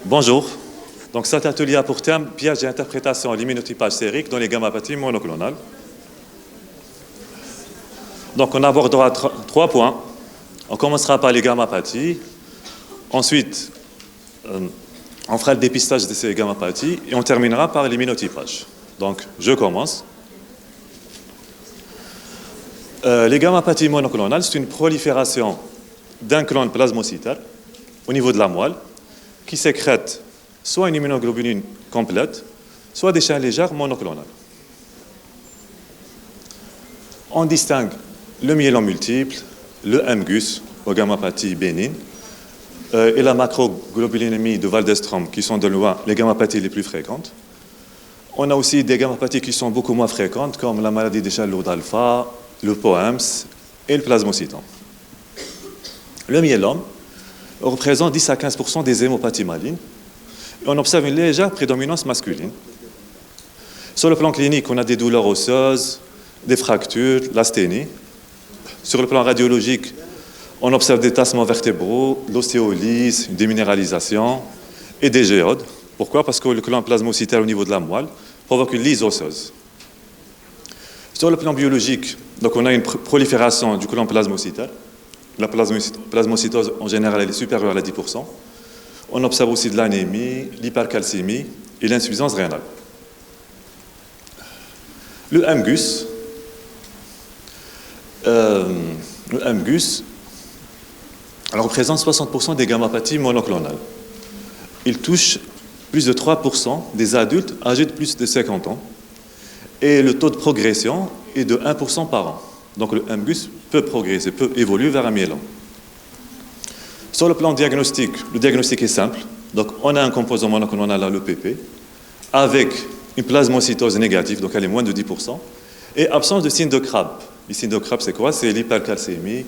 Bonjour. Donc cet atelier a pour thème piège d'interprétation et l'immunotypage sérique dans les gammapathies monoclonales. Donc on abordera trois points. On commencera par les gammapathies. Ensuite, on fera le dépistage de ces gammapathies et on terminera par l'immunotypage. Donc je commence. Les gammapathies monoclonales, c'est une prolifération d'un clone plasmocytaire au niveau de la moelle qui sécrète soit une immunoglobuline complète, soit des chaînes légères monoclonales. On distingue le myélome multiple, le MGUS, aux gammapathies bénignes, et la macroglobulinémie de Waldenstrom, qui sont de loin les gammapathies les plus fréquentes. On a aussi des gammapathies qui sont beaucoup moins fréquentes, comme la maladie des chaînes lourdes alpha, le POEMS et le plasmocytome. Le myélome représente 10 à 15% des hémopathies malignes. Et on observe une légère prédominance masculine. Sur le plan clinique, on a des douleurs osseuses, des fractures, l'asthénie. Sur le plan radiologique, on observe des tassements vertébraux, l'ostéolyse, une déminéralisation et des géodes. Pourquoi? Parce que le clone plasmocytaire au niveau de la moelle provoque une lyse osseuse. Sur le plan biologique, donc on a une prolifération du clone plasmocytaire. La plasmocytose, en général, elle est supérieure à 10%. On observe aussi de l'anémie, l'hypercalcémie et l'insuffisance rénale. Le MGUS, alors, représente 60% des gammapathies monoclonales. Il touche plus de 3% des adultes âgés de plus de 50 ans. Et le taux de progression est de 1% par an. Donc le MGUS peut progresser, peut évoluer vers un myélome. Sur le plan diagnostique, le diagnostic est simple. Donc on a un composant monoclonal à l'EPP avec une plasmocytose négative, donc elle est moins de 10%, et absence de signes de Crabbe. Les signes de Crabbe, c'est quoi? C'est l'hypercalcémie,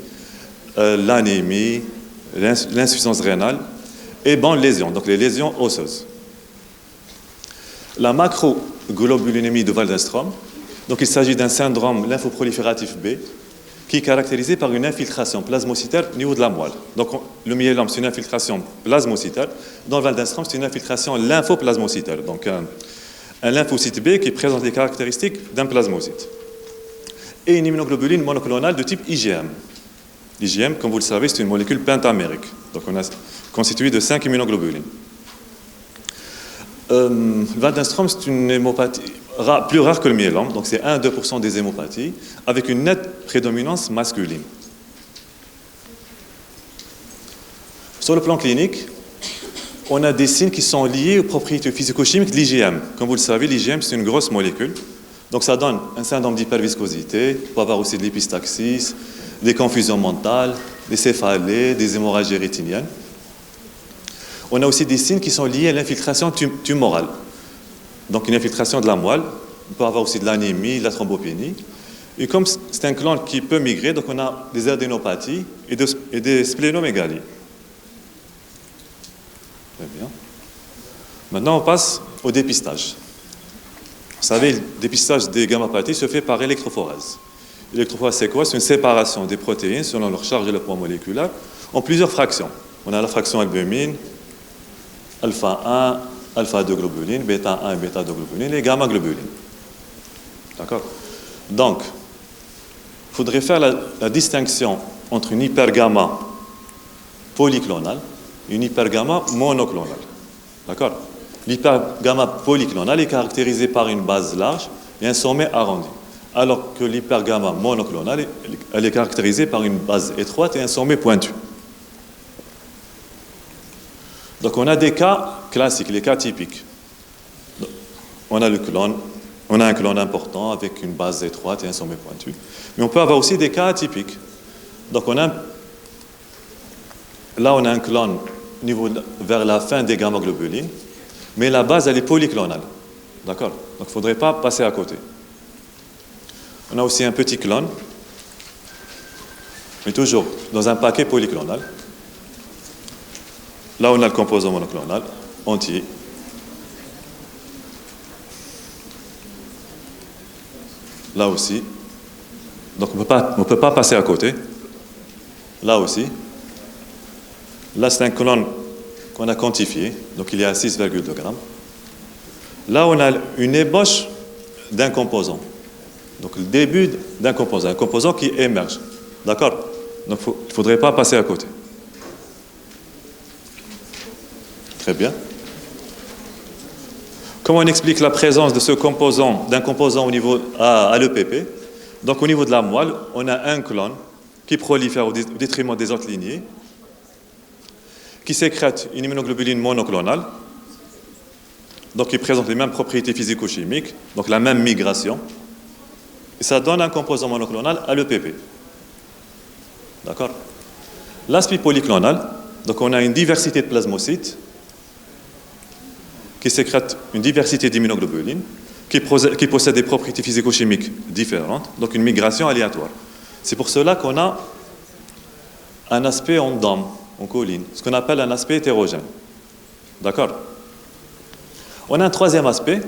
l'anémie, l'insuffisance rénale et lésions, donc les lésions osseuses. La macroglobulinémie de Waldenstrom, donc il s'agit d'un syndrome lymphoprolifératif B qui est caractérisé par une infiltration plasmocytaire au niveau de la moelle. Donc le myélome, c'est une infiltration plasmocytaire. Dans le Waldenstrom, c'est une infiltration lymphoplasmocytaire. Donc un lymphocyte B qui présente les caractéristiques d'un plasmocyte. Et une immunoglobuline monoclonale de type IgM. L'IgM, comme vous le savez, c'est une molécule pentamérique. Donc on a constituée de 5 immunoglobulines. Le Waldenstrom, c'est une hémopathie plus rare que le myélome, donc c'est 1 à 2% des hémopathies, avec une nette prédominance masculine. Sur le plan clinique, on a des signes qui sont liés aux propriétés physico-chimiques de l'IgM. Comme vous le savez, l'IgM, c'est une grosse molécule. Donc ça donne un syndrome d'hyperviscosité, on peut avoir aussi de l'épistaxis, des confusions mentales, des céphalées, des hémorragies rétiniennes. On a aussi des signes qui sont liés à l'infiltration tumorale. Donc une infiltration de la moelle, on peut avoir aussi de l'anémie, de la thrombopénie. Et comme c'est un clone qui peut migrer, donc on a des adénopathies et des splénomégalies. Très bien. Maintenant, on passe au dépistage. Vous savez, le dépistage des gammapathies se fait par électrophorèse. L'électrophorèse, c'est quoi? C'est une séparation des protéines selon leur charge et leur poids moléculaire en plusieurs fractions. On a la fraction albumine, alpha 1, alpha-2 globuline, bêta-1 et bêta-2 globuline et gamma-globuline. D'accord? Donc, il faudrait faire la distinction entre une hypergamma polyclonale et une hypergamma monoclonale. D'accord? L'hypergamma polyclonale est caractérisée par une base large et un sommet arrondi, alors que l'hypergamma monoclonale, elle est caractérisée par une base étroite et un sommet pointu. Donc on a des cas classiques, les cas typiques. On a un clone important avec une base étroite et un sommet pointu. Mais on peut avoir aussi des cas atypiques. Donc là on a un clone vers la fin des gamma-globulines, mais la base elle est polyclonale. D'accord? Donc il ne faudrait pas passer à côté. On a aussi un petit clone, mais toujours dans un paquet polyclonal. Là, on a le composant monoclonal entier. Là aussi. Donc, on ne peut pas passer à côté. Là aussi. Là, c'est un clone qu'on a quantifié. Donc il y a 6,2 grammes. Là, on a une ébauche d'un composant. Donc le début d'un composant, un composant qui émerge. D'accord? Donc il ne faudrait pas passer à côté. Très bien. Comment on explique la présence de ce composant, d'un composant au niveau à l'EPP? Donc au niveau de la moelle, on a un clone qui prolifère au détriment des autres lignées, qui sécrète une immunoglobuline monoclonale, donc qui présente les mêmes propriétés physico-chimiques, donc la même migration, et ça donne un composant monoclonal à l'EPP. D'accord? L'aspect polyclonal, donc on a une diversité de plasmocytes qui sécrètent une diversité d'immunoglobulines, qui possèdent des propriétés physico-chimiques différentes, donc une migration aléatoire. C'est pour cela qu'on a un aspect en dôme, en colline, ce qu'on appelle un aspect hétérogène. D'accord? On a un troisième aspect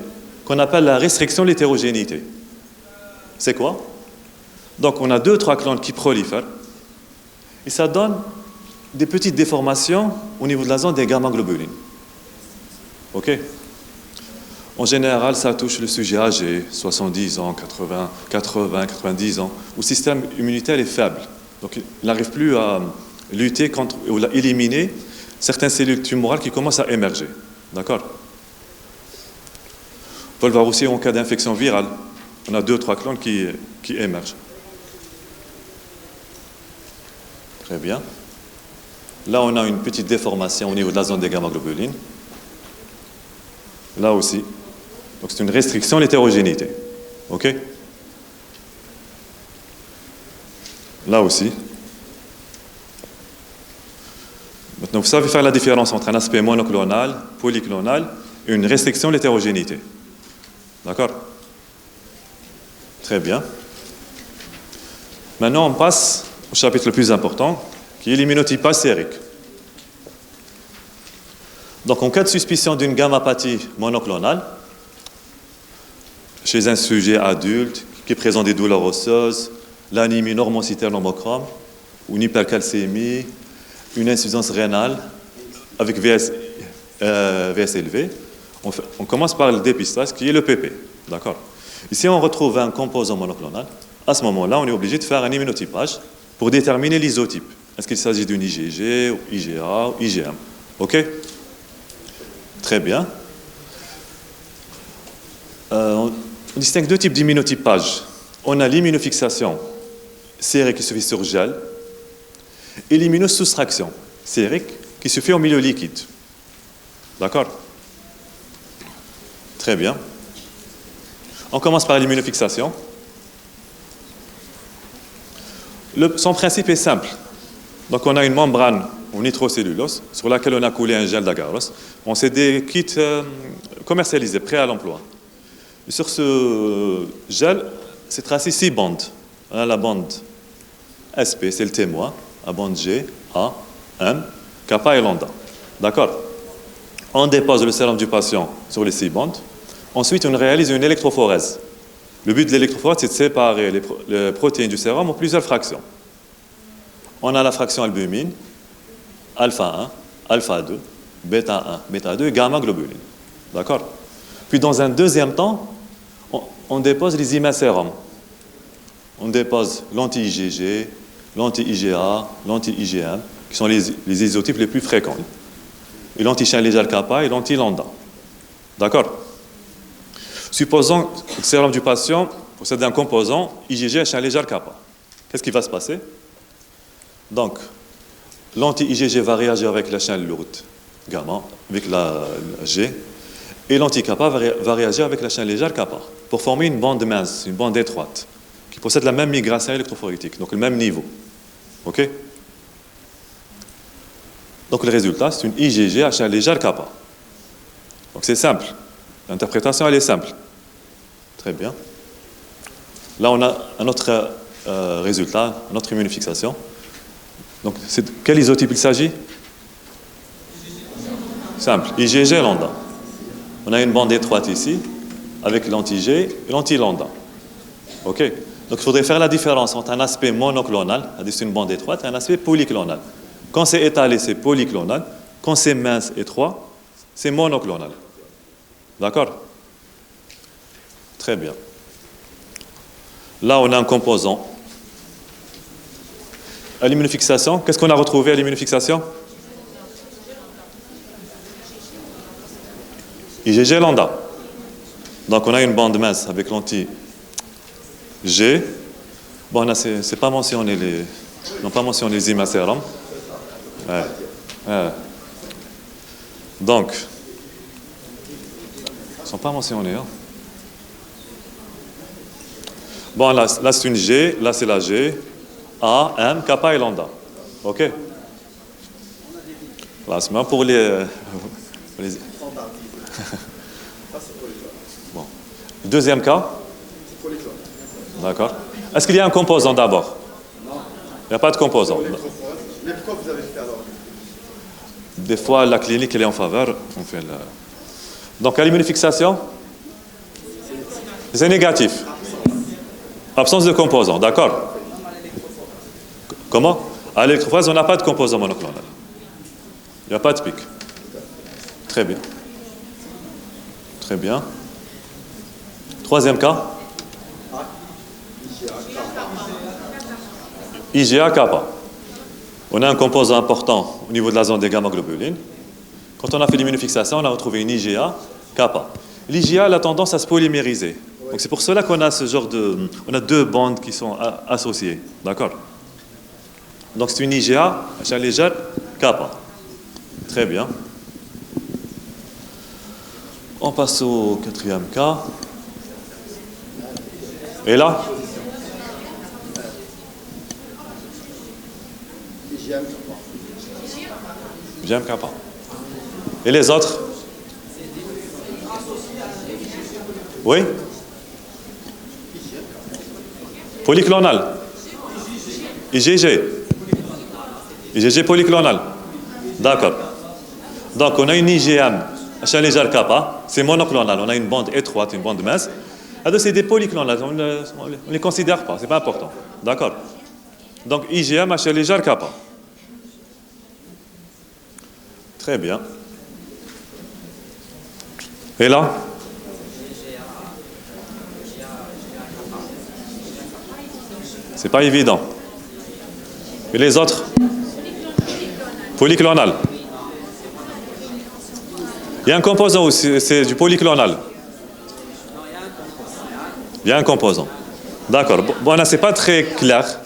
qu'on appelle la restriction de l'hétérogénéité. C'est quoi? Donc on a 2-3 clones qui prolifèrent et ça donne des petites déformations au niveau de la zone des gamma-globulines. OK? En général, ça touche le sujet âgé, 70 ans, 80, 90 ans, où le système immunitaire est faible. Donc il n'arrive plus à lutter contre ou à éliminer certaines cellules tumorales qui commencent à émerger. D'accord? On peut le voir aussi en cas d'infection virale. On a 2-3 clones qui émergent. Très bien. Là, on a une petite déformation au niveau de la zone des gamma-globulines. Là aussi. Donc, c'est une restriction de l'hétérogénéité. OK? Là aussi. Maintenant, vous savez faire la différence entre un aspect monoclonal, polyclonal et une restriction de l'hétérogénéité. D'accord? Très bien. Maintenant, on passe au chapitre le plus important, qui est l'immunotypage sérique. Donc, en cas de suspicion d'une gammapathie monoclonale, chez un sujet adulte qui présente des douleurs osseuses, l'anémie normocytaire normochrome, ou une hypercalcémie, une insuffisance rénale avec VS élevé, on commence par le dépistage qui est le PP. D'accord? Ici, on retrouve un composant monoclonal. À ce moment-là, on est obligé de faire un immunotypage pour déterminer l'isotype. Est-ce qu'il s'agit d'une IgG, ou IgA, ou IgM? OK? Très bien. On distingue deux types d'immunotypage. On a l'immunofixation sérique qui se fait sur gel et l'immunosoustraction sérique qui se fait en milieu liquide. D'accord? Très bien. On commence par l'immunofixation. Son principe est simple. Donc, on a une membrane en nitrocellulose sur laquelle on a coulé un gel d'agarose. On sait des kits commercialisés, prêts à l'emploi. Et sur ce gel, c'est tracé 6 bandes. On a la bande SP, c'est le témoin, la bande G, A, M, kappa et lambda. D'accord? On dépose le sérum du patient sur les 6 bandes. Ensuite, on réalise une électrophorèse. Le but de l'électrophorèse, c'est de séparer les protéines du sérum en plusieurs fractions. On a la fraction albumine, alpha 1, alpha 2, bêta 1, bêta 2 et gamma globulines. D'accord? Puis dans un deuxième temps, on dépose les immunosérums. On dépose l'anti-IgG, l'anti-IgA, l'anti-IgM, qui sont les isotypes les plus fréquents. Et l'anti-chain légère kappa et l'anti-lambda. D'accord? Supposons que le sérum du patient possède un composant IgG à chain légère kappa. Qu'est-ce qui va se passer? Donc, l'anti-IgG va réagir avec la chaîne lourde gamma, avec la G, et l'anti-kappa va réagir avec la chaîne légère kappa, pour former une bande mince, une bande étroite, qui possède la même migration électrophorétique, donc le même niveau. OK? Donc le résultat, c'est une IgG à chaîne légère kappa. Donc c'est simple. L'interprétation, elle est simple. Très bien. Là, on a un autre résultat, une autre immunofixation. Donc, c'est de quel isotype il s'agit? Simple. IgG lambda. On a une bande étroite ici, avec l'anti-G et l'anti-lambda. OK? Donc, il faudrait faire la différence entre un aspect monoclonal, c'est-à-dire une bande étroite, et un aspect polyclonal. Quand c'est étalé, c'est polyclonal. Quand c'est mince, étroit, c'est monoclonal. D'accord? Très bien. Là, on a un composant. À l'immunofixation, qu'est-ce qu'on a retrouvé à l'immunofixation? IgG lambda. Donc, on a une bande mince avec l'anti-G. Bon, là, c'est pas mentionné les... Non, pas mentionné les imacérums. Ouais. Ouais. Donc, ils ne sont pas mentionnés. Hein. Bon, là c'est une G, là c'est la G, A, M, kappa et lambda. OK? Là, c'est même pour les... Bon. Deuxième cas. D'accord. Est-ce qu'il y a un composant d'abord? Non. Il n'y a pas de composant. Mais pourquoi vous avez fait alors? Des fois, la clinique elle est en faveur. On fait Donc, à l'immunofixation, c'est négatif. Absence de composant, d'accord. Comment? À l'électrophorèse, on n'a pas de composant monoclonal. Il n'y a pas de pic. Très bien. Très bien. Troisième cas. IgA kappa. On a un composant important au niveau de la zone des gamma-globulines. Quand on a fait l'immunofixation, on a retrouvé une IgA kappa. L'IgA a tendance à se polymériser. Donc c'est pour cela qu'on a ce genre de... On a deux bandes qui sont associées. D'accord? Donc c'est une IgA à chaîne légère kappa. Très bien. On passe au quatrième cas. Et là? J'aime kappa. Et les autres? Oui? Polyclonal. IgG. IgG polyclonal. D'accord. Donc, on a une IgM, chaîne légère kappa, c'est monoclonal. On a une bande étroite, une bande mince. Alors, c'est des polyclonales. On ne les considère pas, ce n'est pas important. D'accord. Donc, IgM, chaîne légère kappa. Très bien. Et là? C'est pas évident. Et les autres? Polyclonal. Il y a un composant aussi, c'est du polyclonal. Il y a un composant. D'accord. Bon, là, c'est pas très clair,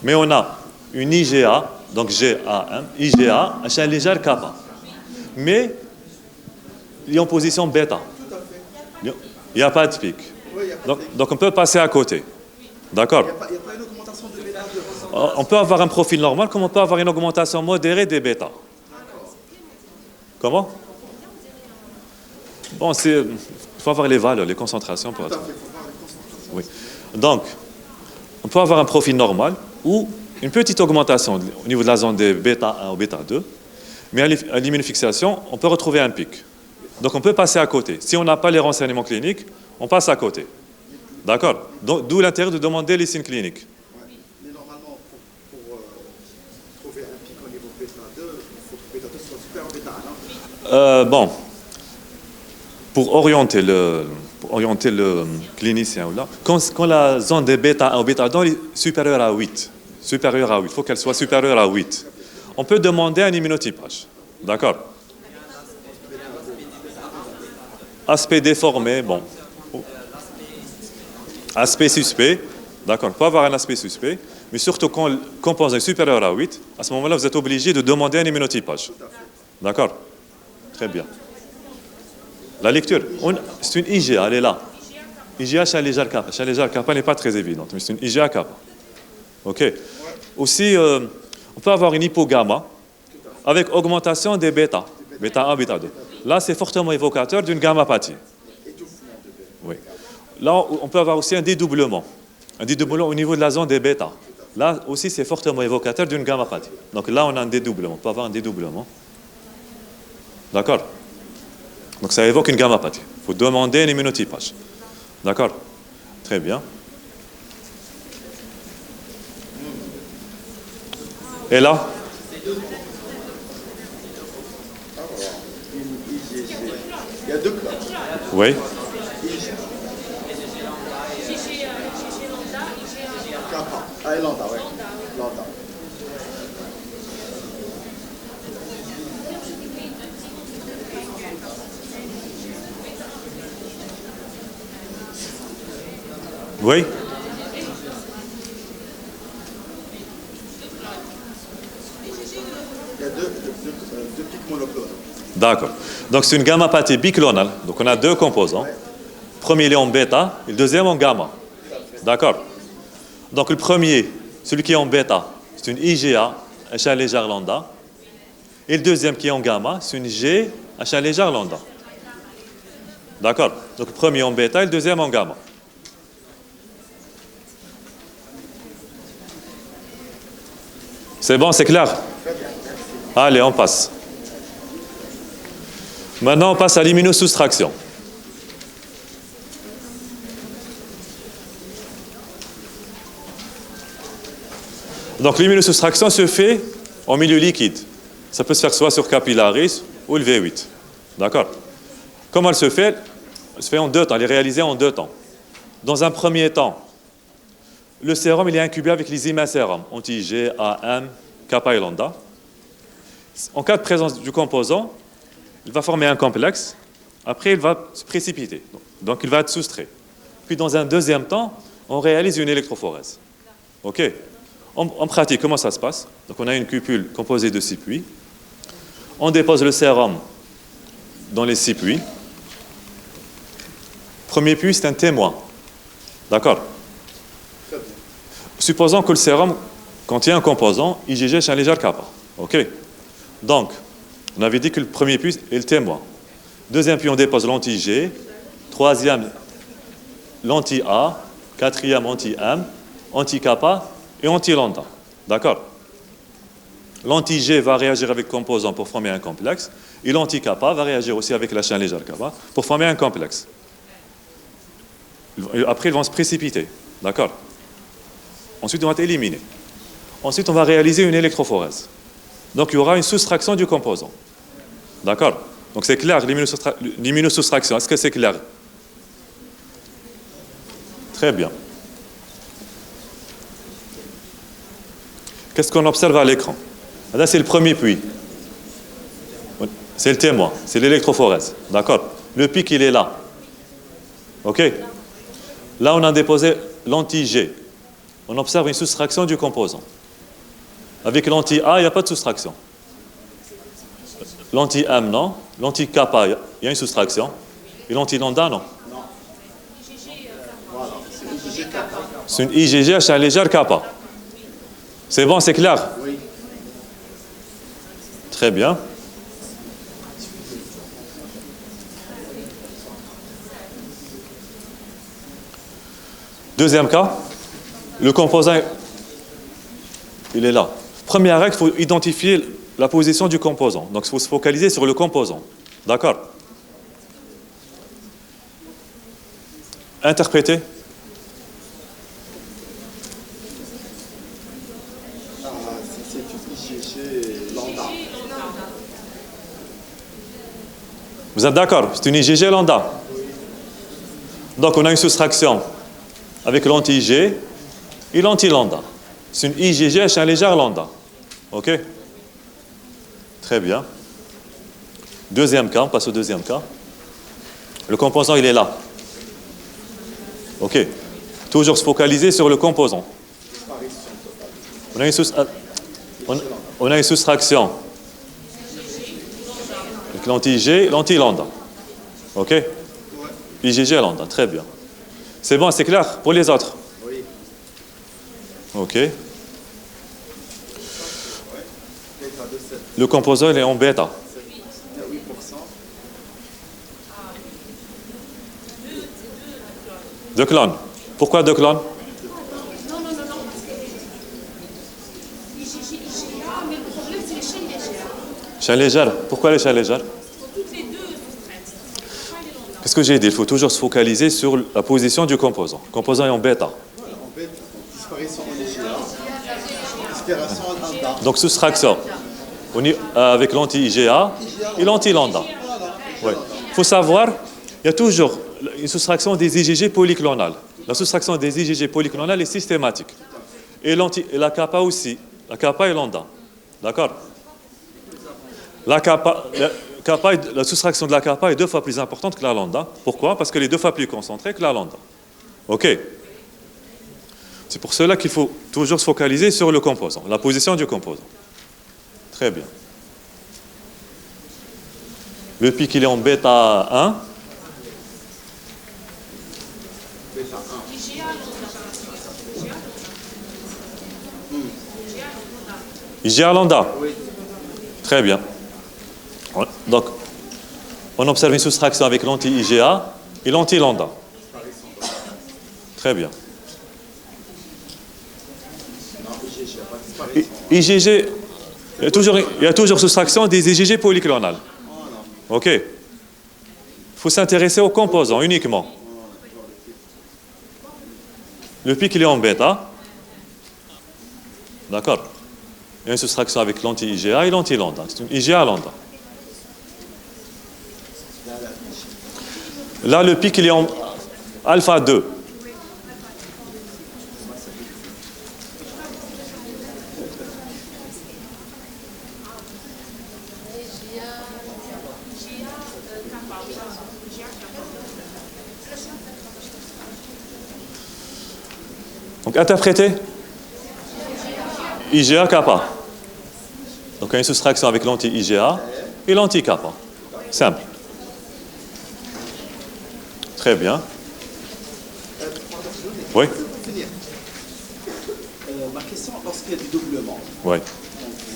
mais on a une IgA, donc GAM, IgA, à chaîne légère kappa. Mais il est en position bêta. Il n'y a pas de pic. Donc on peut passer à côté. D'accord? Il n'y a pas une augmentation de bêta. On peut avoir un profil normal, comme on peut avoir une augmentation modérée des bêta. Comment? Bon, il faut avoir les valeurs, les concentrations pour être... Oui. Donc, on peut avoir un profil normal ou une petite augmentation au niveau de la zone des bêta 1 ou bêta 2. Mais à l'immunofixation, on peut retrouver un pic. Donc, on peut passer à côté. Si on n'a pas les renseignements cliniques, on passe à côté. D'accord? D'où l'intérêt de demander les signes cliniques. Mais normalement, pour trouver un pic au niveau bêta 2, il faut que bêta 2 soit super en bêta 1. Bon, pour orienter le clinicien, là, quand la zone des bêta 1 ou bêta 2 est supérieure à 8, il faut qu'elle soit supérieure à 8. On peut demander un immunotypage. D'accord? Aspect déformé, bon. Aspect suspect, d'accord, on peut avoir un aspect suspect, mais surtout quand le composant est supérieur à 8, à ce moment-là, vous êtes obligé de demander un immunotypage. D'accord? Très bien. La lecture, c'est une IgA, elle est là. IgA chaîne légère kappa. Chaîne légère kappa n'est pas très évidente, mais c'est une IgA kappa. OK. Aussi, on peut avoir une hypogamma avec augmentation des bêta, bêta 1, bêta 2. Là, c'est fortement évocateur d'une gammapathie. Oui. Là, on peut avoir aussi un dédoublement au niveau de la zone des bêta. Là aussi, c'est fortement évocateur d'une gammapathie. Donc là, on a un dédoublement. On peut avoir un dédoublement. D'accord? Donc ça évoque une gammapathie. Il faut demander un immunotypage. D'accord? Très bien. Et là? Il y a deux clones. Oui. Kappa. Ah, et lambda, ouais. Lambda. Oui. Il y a deux pics monoclones. D'accord. Donc c'est une gammapathie biclonale. Donc on a deux composants. Le premier il est en bêta et le deuxième en gamma. D'accord. Donc le premier, celui qui est en bêta, c'est une IGA, un champ légère lambda. Et le deuxième qui est en gamma, c'est une G, un champ légère lambda. D'accord. Donc le premier en bêta et le deuxième en gamma. C'est bon, c'est clair? Allez, on passe. Maintenant, on passe à l'immunosoustraction. Donc, l'immunosoustraction se fait en milieu liquide. Ça peut se faire soit sur capillaris ou le V8. D'accord? Comment elle se fait? Elle se fait en deux temps. Elle est réalisée en deux temps. Dans un premier temps, le sérum il est incubé avec les immunosérums anti-IgG, AM, kappa et lambda. En cas de présence du composant, il va former un complexe. Après, il va se précipiter. Donc, il va être soustrait. Puis, dans un deuxième temps, on réalise une électrophorèse. OK? En pratique, comment ça se passe? Donc, on a une cupule composée de 6 puits. On dépose le sérum dans les 6 puits. Premier puits, c'est un témoin. D'accord? Supposons que le sérum contient un composant IgG champ léger kappa. OK? Donc, on avait dit que le premier puits est le témoin. Deuxième puits, on dépose l'anti-G. Troisième, l'anti-A. Quatrième, anti-M. Anti-kappa et anti-lambda. D'accord? L'anti-G va réagir avec le composant pour former un complexe. Et l'anti-kappa va réagir aussi avec la chaîne légère kappa pour former un complexe. Après, ils vont se précipiter. D'accord? Ensuite, on va être éliminé. Ensuite, on va réaliser une électrophorèse. Donc, il y aura une soustraction du composant. D'accord? Donc, c'est clair, l'immunosoustraction. Est-ce que c'est clair? Très bien. Qu'est-ce qu'on observe à l'écran? Là, c'est le premier puits. C'est le témoin. C'est l'électrophorèse. D'accord? Le pic, il est là. OK? Là, on a déposé l'anti-G. On observe une soustraction du composant. Avec l'anti-A, il n'y a pas de soustraction. L'anti-M, non. L'anti-kappa, il y a une soustraction. Et l'anti-lambda, non. C'est une IgG à champ léger kappa. C'est bon, c'est clair? Oui. Très bien. Deuxième cas, le composant, il est là. Première règle, il faut identifier la position du composant. Donc, il faut se focaliser sur le composant. D'accord? Interpréter. C'est une IgG lambda. Vous êtes d'accord? C'est une IgG lambda. Donc, on a une soustraction avec l'anti-G et l'anti-lambda. C'est une IgG à champ léger lambda. OK? Très bien. Deuxième cas, on passe au deuxième cas. Le composant, il est là. OK. Toujours se focaliser sur le composant. On a une soustraction avec l'anti-G et l'anti-lambda. OK? IgG lambda, très bien. C'est bon, c'est clair pour les autres? Oui. OK. Le composant, il est en bêta. 8%. Deux clones. Pourquoi deux clones? Non, IgA, mais le problème, c'est les chaînes légères. Chaîne légère. Pourquoi les chaînes légères? Toutes les deux soustraites. Qu'est-ce que j'ai dit? Il faut toujours se focaliser sur la position du composant. Le composant est en bêta. En bêta. Disparition en IgA. Disparition en lambda. Donc, soustraction avec l'anti-IgA et l'anti-lambda. Voilà. Oui. faut savoir, il y a toujours une soustraction des IgG polyclonales. La soustraction des IgG polyclonales est systématique. Et la kappa aussi. La kappa et lambda. D'accord? La soustraction de la kappa est 2 fois plus importante que la lambda. Pourquoi? Parce qu'elle est 2 fois plus concentrée que la lambda. OK? C'est pour cela qu'il faut toujours se focaliser sur le composant, la position du composant. Très bien. Le pic, il est en bêta 1. IgA lambda. Très bien. Donc, on observe une soustraction avec l'anti-IgA et l'anti-lambda. Très bien. IgG, il y a toujours soustraction des IgG polyclonales. OK. Il faut s'intéresser aux composants uniquement. Le pic, il est en bêta. D'accord. Il y a une soustraction avec l'anti-IgA et l'anti-lambda. C'est une IgA lambda. Là, le pic, il est en alpha 2. Donc, interprétez. IgA kappa. Donc, il y a une soustraction avec l'anti-IgA et l'anti-kappa. Simple. Très bien. Oui. Ma question, lorsqu'il y a du doublement, Oui. donc,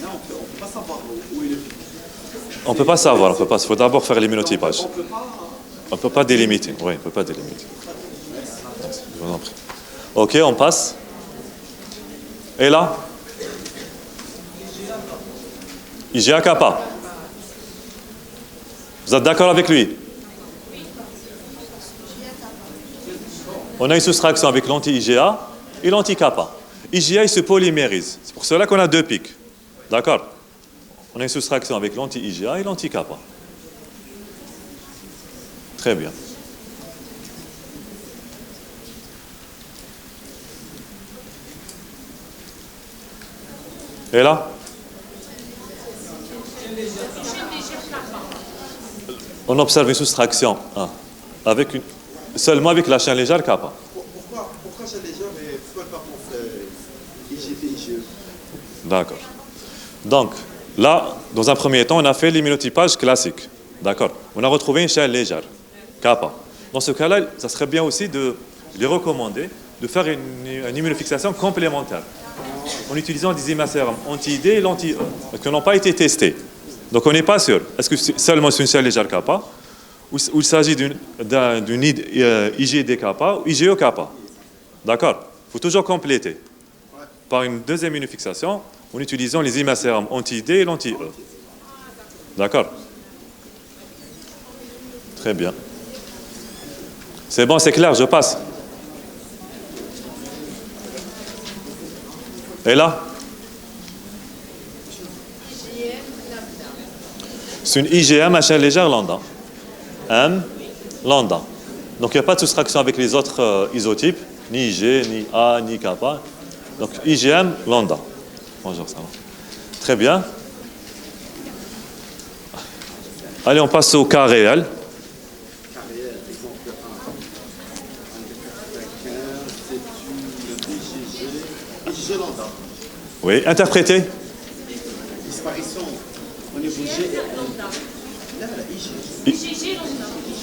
là, on ne peut pas savoir où est le pic. On ne peut pas savoir. Il faut d'abord faire l'immunotypage. On ne peut pas. On ne peut pas délimiter. Oui, on ne peut pas délimiter. Je vous en prie. OK, on passe. Et là? IgA kappa. Vous êtes d'accord avec lui? On a une soustraction avec l'anti-IgA et l'anti-kappa. IgA, il se polymérise. C'est pour cela qu'on a 2 pics. D'accord? On a une soustraction avec l'anti-IgA et l'anti-kappa. Très bien. Et là? On observe une soustraction seulement avec la chaîne légère kappa. Pourquoi chaîne légère, mais pourquoi pas pour IgP, IgE? D'accord. Donc, là, dans un premier temps, on a fait l'immunotypage classique. D'accord. On a retrouvé une chaîne légère, kappa. Dans ce cas-là, ça serait bien aussi de les recommander de faire une immunofixation complémentaire en utilisant des immunocérums anti-ID et l'anti-E, parce qu'ils n'ont pas été testés. Donc, on n'est pas sûr. Est-ce que c'est seulement une chaîne légère kappa ou il s'agit d'une IgD kappa ou IgE kappa? D'accord. Il faut toujours compléter par une deuxième immunofixation en utilisant les immunocérums anti-ID et l'anti-E. D'accord. Très bien. C'est bon, c'est clair, je passe. Et là? C'est une IgM à chaîne légère lambda. M, lambda. Donc, il n'y a pas de soustraction avec les autres isotypes, ni Ig, ni A, ni kappa. Donc, IgM, lambda. Bonjour, ça va. Très bien. Allez, on passe au cas réel. Cas réel, exemple 1. C'est une IgG lambda. Oui, interprétez. Disparition au niveau G. Là, la IgG.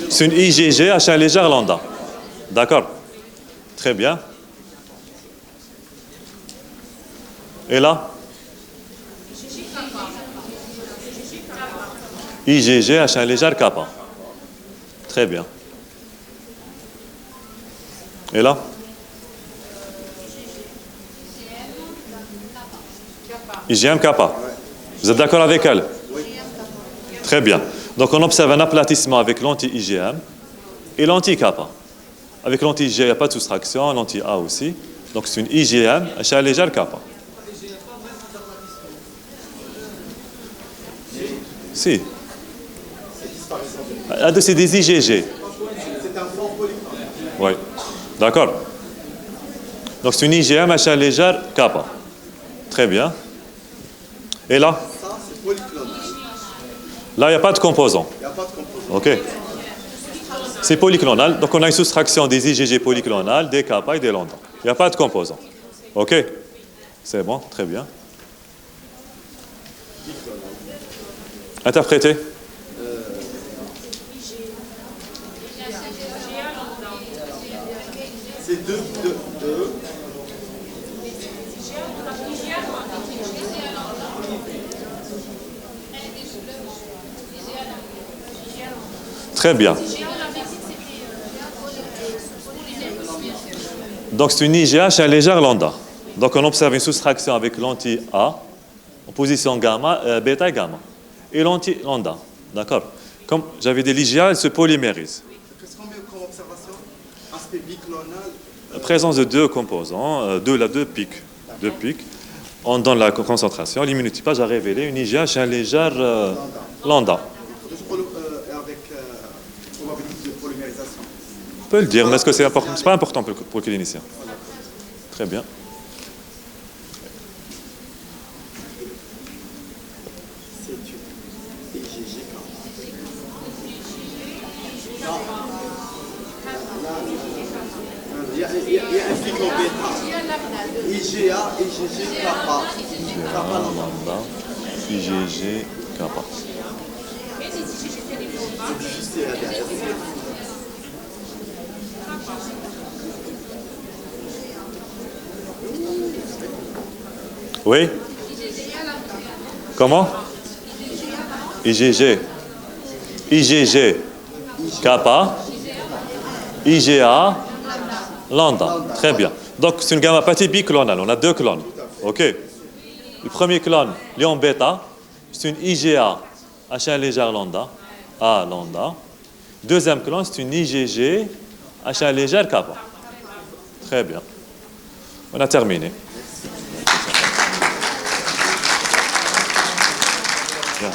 C'est une IgG à chaîne légère lambda. D'accord. Très bien. Et là? IgG à chaîne légère kappa. Très bien. Et là? IgM kappa. Vous êtes d'accord avec elle? Très bien. Donc, on observe un aplatissement avec l'anti-IgM et l'anti-kappa. Avec l'anti-IgA, il n'y a pas de soustraction, l'anti-A aussi. Donc, c'est une IgM à chaîne légère kappa. Si. Ah, c'est des IgG. C'est un fort polyclonal. Oui. D'accord. Donc c'est une IgA, machin légère, kappa. Très bien. Et là? Ça, c'est polyclonal. Là, il n'y a pas de composant. Il n'y a pas de composant. OK. C'est polyclonal. Donc on a une soustraction des IgG polyclonales, des kappa et des lambda. Il n'y a pas de composant. OK. C'est bon, très bien. Interprétez. C'est deux. Très bien. Donc c'est une IgA chez un légère lambda. Donc on observe une soustraction avec l'anti-A en position gamma, bêta et gamma. Et l'anti-lambda. D'accord. Comme j'avais dit, l'IgA, elle se polymérise. Qu'est-ce qu'on met comme observation? Aspect biclonal. Présence de deux composants, deux pics. Deux pics. On donne la concentration. L'immunotypage a révélé une IgA chez un légère lambda. Avec probabilité de polymérisation. On peut le dire, mais est-ce que c'est important? C'est pas important pour le clinicien. Très bien. C'est une IgG. Il y a un cycle bêta. IgA, IgG, kappa. Kappa lambda. IgG, kappa. Juste derrière. Oui? Comment? IgG. IgG, kappa. IgA, lambda. Très bien. Donc, c'est une gammapathie biclonale. On a deux clones. OK. Le premier clone, l'ion bêta, c'est une IgA, H1 légère lambda, A lambda. Deuxième clone, c'est une IgG, H1 légère kappa. Très bien. On a terminé. Bien.